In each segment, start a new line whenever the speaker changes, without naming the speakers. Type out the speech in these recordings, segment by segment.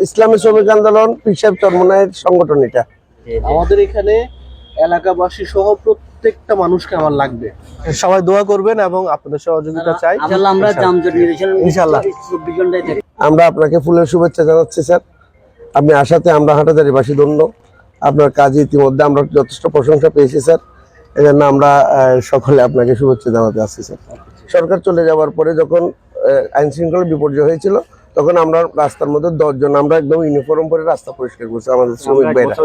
ইসলামী শ্রমিক আন্দোলন পিসাব চরমনায়ের সংগঠন। এটা
আমাদের এখানে এলাকাবাসী সহ প্রত্যেকটা মানুষকে আমার লাগবে।
সবাই দোয়া করবেন এবং আপনাদের সহযোগিতা চাই।
ইনশাআল্লাহ আমরা আপনাকে ফুলের শুভেচ্ছা জানাচ্ছি স্যার। আপনি আসাতে আমরা হাটাজারিবাসী ধন্য। আপনার কাজে ইতিমধ্যে আমরা যথেষ্ট প্রশংসা পেয়েছি স্যার। এই জন্য আমরা সকলে আপনাকে শুভেচ্ছা জানাতে আসছি স্যার। সরকার চলে যাওয়ার পরে যখন আইন শৃঙ্খলা বিপর্যয় হয়েছিল তখন আমরা রাস্তার মধ্যে 10 জন আমরা একদম ইউনিফর্ম পরে রাস্তা পরিষ্কার করছি আমাদের শ্রমিক ভাইরা।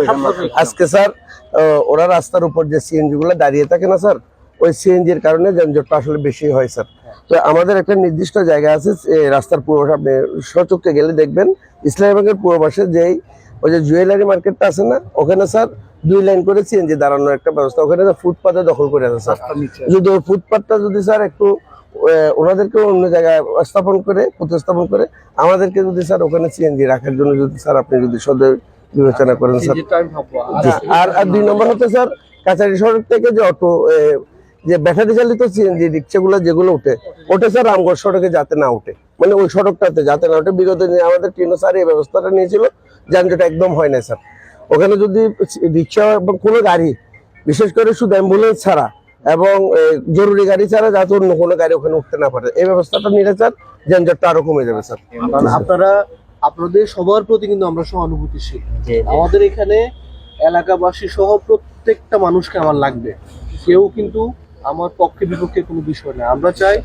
আজকে স্যার ওরা রাস্তার উপর যে সিএনজি গুলো দাঁড়িয়ে থাকে না স্যার, ওই সিএনজির কারণে যানজটটা আসলে বেশি হয় স্যার। তো আমাদের একটা নির্দিষ্ট জায়গা আছে রাস্তার পূর্ব পাশে, আপনি সচক্ষে গেলে দেখবেন ইসলামী ব্যাংকের পূর্ব পাশে যেই ওই যে জুয়েলারি মার্কেটটা আছে না, ওখানে স্যার 2 লাইন করে সিএনজি দাঁড়ানোর একটা ব্যবস্থা, ওখানে ফুটপাতে দখল করে আছে স্যার। যদি ওই ফুটপাতটা যদি স্যার একটু ওনাদেরকে অন্য জায়গায় প্রতিস্থাপন করে আমাদেরকে যদি স্যার ওখানে সিএনজি রাখার জন্য যদি স্যার আপনি যদি সদয় বিবেচনা করেন স্যার। আর 2 নম্বর হচ্ছে স্যার কাছারি সড়ক থেকে যে অটো যে ব্যাটারি চালিত সিএনজি রিক্সাগুলো যেগুলো ওঠে স্যার রামগড় সড়কে যাতে না ওঠে, মানে ওই সড়কটাতে যাতে না ওঠে। বিগত দিনে আমাদের টিনো স্যার এই ব্যবস্থাটা নিয়েছিল, যানজট একদম হয় না স্যার। ওখানে যদি রিক্সা এবং কোনো গাড়ি, বিশেষ করে শুধু অ্যাম্বুলেন্স ছাড়া এবং জরুরি গাড়ি ছাড়া যাতে অন্য কোনো গাড়ি ওখানে উঠতে না পারে, এই ব্যবস্থাটা নিলে স্যার যানজটটা আরো কমে যাবে স্যার।
আপনাদের সবার প্রতি কিন্তু আমরা সহানুভূতিশীল। আমাদের এখানে এলাকাবাসী সহ প্রত্যেকটা মানুষকে আমার লাগবে। কেউ কিন্তু আমার পক্ষে বিপক্ষে কোনো বিষয় না। আমরা চাই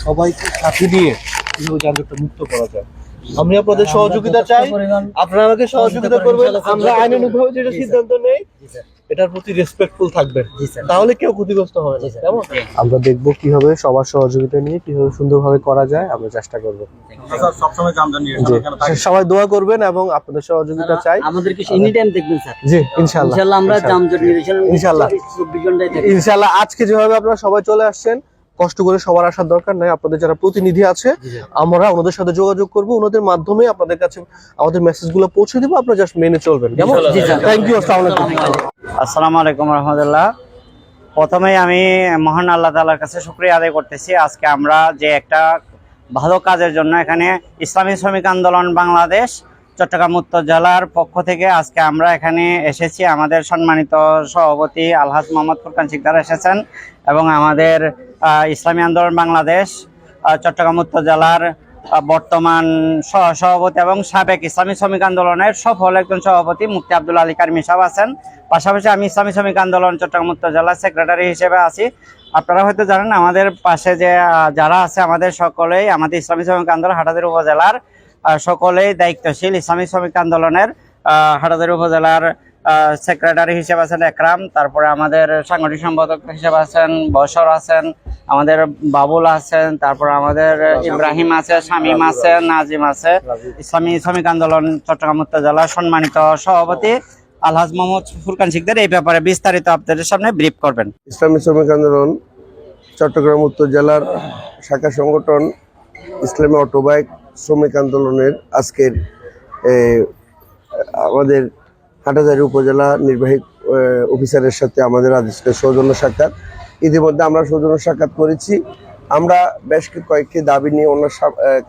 সবাইকে সাথে নিয়ে কিভাবে যানজটটা মুক্ত করা যায়। আমি আপনাদের সহযোগিতা চাই, আপনারা আমাকে সহযোগিতা করবেন। আমরা আইনানুগভাবে যেটা সিদ্ধান্ত নেই এটার প্রতি রেসপেক্টফুল থাকবেন, তাহলে কেউ ক্ষতিগ্রস্ত হবে না। কেমন?
আমরা দেখবো কিভাবে সবার সহযোগিতা নিয়ে কিভাবে সুন্দরভাবে করা যায়, আমরা চেষ্টা করবো। সবাই দোয়া করবেন এবং আপনাদের সহযোগিতা চাই।
আমাদেরকে এনি টাইম দেখবেন স্যার।
জি ইনশাআল্লাহ।
আমরা যানজট নিরসন
ইনশাআল্লাহ
24 ঘন্টায় থাকি।
ইনশাআল্লাহ। আজকে যেভাবে আপনারা সবাই চলে আসছেন, কষ্ট করে সবার আসার দরকার নাই। আপনাদের যারা প্রতিনিধি আছে আমরা ওনাদের সাথে যোগাযোগ করব, ওনাদের মাধ্যমে আপনাদের কাছে আমাদের মেসেজগুলো পৌঁছে দেবো, আপনারা জাস্ট মেনে চলবেন। কেমন? Thank you.
আসসালামু আলাইকুম রহমতুল্লাহ। প্রথমেই আমি মহান আল্লাহ তাআলার কাছে শুকরিয়া আদায় করতেছি। আজকে আমরা যে একটা ভালো কাজের জন্য এখানে ইসলামী শ্রমিক আন্দোলন বাংলাদেশ চট্টগ্রাম উত্তর জেলার পক্ষ থেকে আজকে আমরা এখানে এসেছি। আমাদের সম্মানিত সভাপতি আলহাজ মোহাম্মদ ফুরকান শিকদার এসেছেন এবং আমাদের ইসলামী আন্দোলন বাংলাদেশ চট্টগ্রাম উত্তর জেলার বর্তমান সভাপতি এবং সাবেক ইসলামী শ্রমিক আন্দোলনের সফল একজন সভাপতি মুফতি আব্দুল আলী কারমি সাহেব আছেন। পাশাপাশি আমি ইসলামী শ্রমিক আন্দোলন চট্টগ্রাম উত্তর জেলার সেক্রেটারি হিসেবে আছি। আপনারা হয়তো জানেন আমাদের পাশে যে যারা আছে আমাদের সকলেই আমাদের ইসলামী শ্রমিক আন্দোলন হাটাজারি উপজেলার সকলেই দায়িত্বশীল। ইসলামী শ্রমিক আন্দোলনের হাটাজারি উপজেলার সেক্রেটারি হিসেবে আছেন একরাম, তারপরে আমাদের সাংগঠনিক সম্পাদক হিসেবে আছেন বশর আছেন, আমাদের বাবুল আছেন, তারপরে আমাদের ইব্রাহিম আছে, শামীম আছে, নাজিম আছে। ইসলামী শ্রমিক আন্দোলন চট্টগ্রাম উত্তর জেলার সম্মানিত সভাপতি আলহাজ মোহাম্মদ ফুরকান শিকদার এই ব্যাপারে বিস্তারিত আপনাদের সামনে ব্রিফ করবেন।
ইসলামী শ্রমিক আন্দোলন চট্টগ্রাম উত্তর জেলার শাখা সংগঠন ইসলামী অটোবাইক শ্রমিক আন্দোলনের আজকের আমাদের হাটাজারি উপজেলা নির্বাহী অফিসারের সাথে আমাদের আজকে সৌজন্য সাক্ষাৎ। ইতিমধ্যে আমরা সৌজন্য সাক্ষাৎ করেছি। আমরা বেশ কয়েকটি দাবি নিয়ে ওনার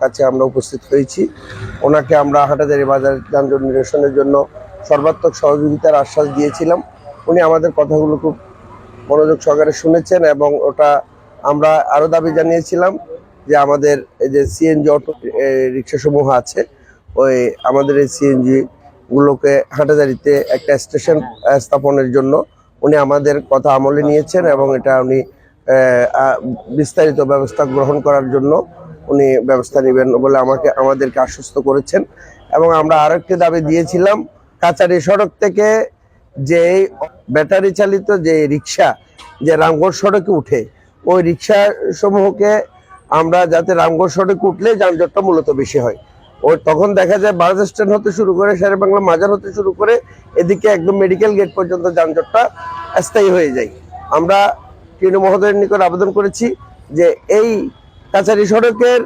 কাছে আমরা উপস্থিত হয়েছি। ওনাকে আমরা হাটাজারি বাজার যানজট নিরসনের জন্য সর্বাত্মক সহযোগিতার আশ্বাস দিয়েছিলাম। উনি আমাদের কথাগুলো খুব মনোযোগ সহকারে শুনেছেন এবং ওটা আমরা আরও দাবি জানিয়েছিলাম যে আমাদের এই যে সিএনজি অটো রিক্সা সমূহ আছে, ওই আমাদের এই সিএনজি গুলোকে হাটাজারিতে একটা স্টেশন স্থাপনের জন্য উনি আমাদের কথা আমলে নিয়েছেন এবং এটা উনি বিস্তারিত ব্যবস্থা গ্রহণ করার জন্য উনি ব্যবস্থা নেবেন বলে আমাদেরকে আশ্বস্ত করেছেন। এবং আমরা আরেকটি দাবি দিয়েছিলাম, কাছারি সড়ক থেকে যে ব্যাটারি চালিত যে রিক্সা যে রামগড় সড়কে উঠে, ওই রিক্সা সমূহকে আমরা যাতে রামগড় সড়কে উঠলে যানজটটা মূলত বেশি হয়। ও তখন দেখা যায় বাস স্ট্যান্ড হতে শুরু করে শেরে বাংলা মাজার হতে শুরু করে এদিকে একদম মেডিকেল গেট পর্যন্ত যানজটটা স্থায়ী হয়ে যায়। আমরা টিনু মহোদয়ের নিকট আবেদন করেছি যে এই কাছারি সড়কের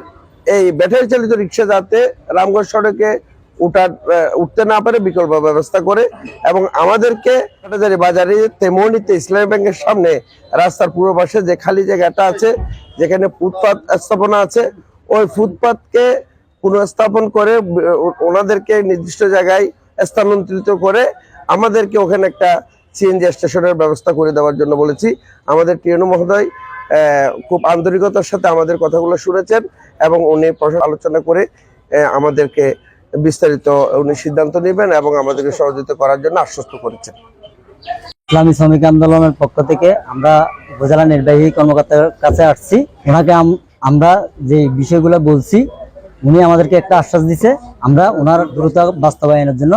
এই ব্যাটারি চালিত রিক্সা যাতে রামগড় সড়কে উঠতে না পারে বিকল্প ব্যবস্থা করে এবং আমাদেরকে হাটাজারি বাজারে তেমনিতে ইসলামী ব্যাংকের সামনে রাস্তার পূর্ব পাশে যে খালি জায়গাটা আছে যেখানে ফুটপাত স্থাপনা আছে, ওই ফুটপাতকে পুনঃস্থাপন করে ওনাদেরকে নির্দিষ্ট জায়গায় স্থানান্তরিত করে আমাদেরকে ওখানে একটা সিএনজি স্টেশনের ব্যবস্থা করে দেওয়ার জন্য বলেছি। আমাদের টিএনও মহোদয় খুব আন্তরিকতার সাথে আমাদের কথাগুলো শুনেছেন এবং উনি আলোচনা করে আমাদেরকে বিস্তারিত উনি সিদ্ধান্ত নেবেন এবং আমাদেরকে সহযোগিতা করার জন্য আশ্বস্ত করেছেন।
ইসলামী শ্রমিক আন্দোলনের পক্ষ থেকে আমরা উপজেলা নির্বাহী কর্মকর্তার কাছে আসছি। ওনাকে আমরা যে বিষয়গুলো বলছি উনি আমাদেরকে একটা আশ্বাস দিছে, আমরা ওনার দ্রুত বাস্তবায়নের জন্য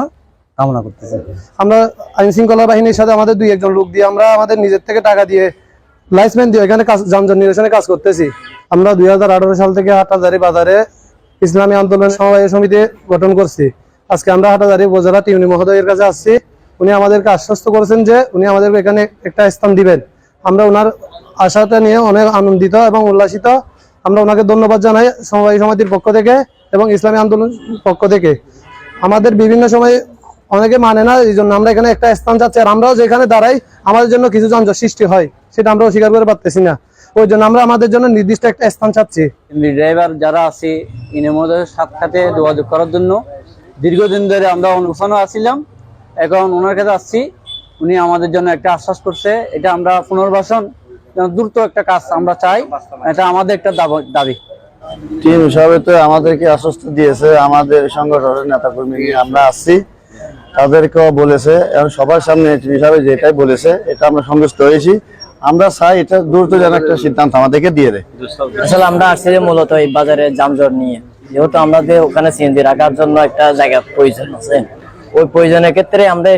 কামনা করতেছি।
আমরা আইন শৃঙ্খলা বাহিনীর সাথে আমাদের 2-1 লোক দিয়ে আমরা আমাদের নিজের থেকে টাকা দিয়ে লাইসেন্স দিয়ে এখানে যানজট নিরসনে কাজ করতেছি। আমরা 2018 সাল থেকে হাটহাজারী বাজারে ইসলামী আন্দোলন সমবায় সমিতি গঠন করছি। আজকে আমরা হাটহাজারী উপজেলা টিউনি মহোদয়ের কাছে আসছি। উনি আমাদেরকে আশ্বস্ত করেছেন যে উনি আমাদেরকে এখানে একটা স্থান দিবেন। আমরা ওনার আশাটা নিয়ে অনেক আনন্দিত এবং উল্লাসিত। আমরা ওনাকে ধন্যবাদ জানাই সমবায় সমিতির পক্ষ থেকে এবং ইসলামী আন্দোলন পক্ষ থেকে। আমাদের বিভিন্ন সময় অনেকে মানে না, এই জন্য আমরা এখানে একটা স্থান চাচ্ছি। আর আমরাও যেখানে দাঁড়াই আমাদের জন্য কিছু যানজট সৃষ্টি হয়, সেটা আমরা অস্বীকার করে পারতেছি না। ওই জন্য আমরা আমাদের জন্য নির্দিষ্ট একটা স্থান চাচ্ছি।
ড্রাইভার যারা আছে ইনের মধ্যে সাথে যোগাযোগ করার জন্য দীর্ঘদিন ধরে আমরা অনুষ্ঠানও আসছিলাম, এখন ওনার কাছে আসছি। উনি আমাদের জন্য একটা আশ্বাস করছে, এটা আমরা পুনর্বাসন দ্রুত একটা কাজ আমরা চাই, এটা আমাদের একটা দাবি।
টিম হিসাবে তো আমাদেরকে আশ্বস্ত দিয়েছে, আমাদের সংগঠনের নেতা কর্মী আমরা আসছি, তাদেরকেও বলেছে এবং সবার সামনে টিম হিসাবে যেটাই বলেছে এটা আমরা সন্তুষ্ট হয়েছি। আমরা চাই এটা দ্রুত যেন একটা সিদ্ধান্ত আমাদেরকে দিয়ে দেয়।
আসলে আমরা আসছি মূলত এই বাজারে যানজট নিয়ে, যেহেতু আমাদের ওখানে সিএনজি রাখার জন্য একটা জায়গা প্রয়োজন আছে, ওই প্রয়োজনের ক্ষেত্রে আমরা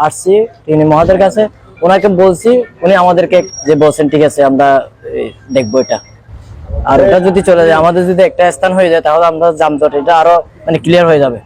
আসছি তিনি মহাদের কাছে। ওনাকে বলছি, উনি আমাদেরকে যে বলছেন ঠিক আছে আমরা দেখবো এটা। আর এটা যদি চলে যায়, আমাদের যদি একটা স্থান হয়ে যায় তাহলে আমরা যানজট এটা আরো ক্লিয়ার হয়ে যাবে।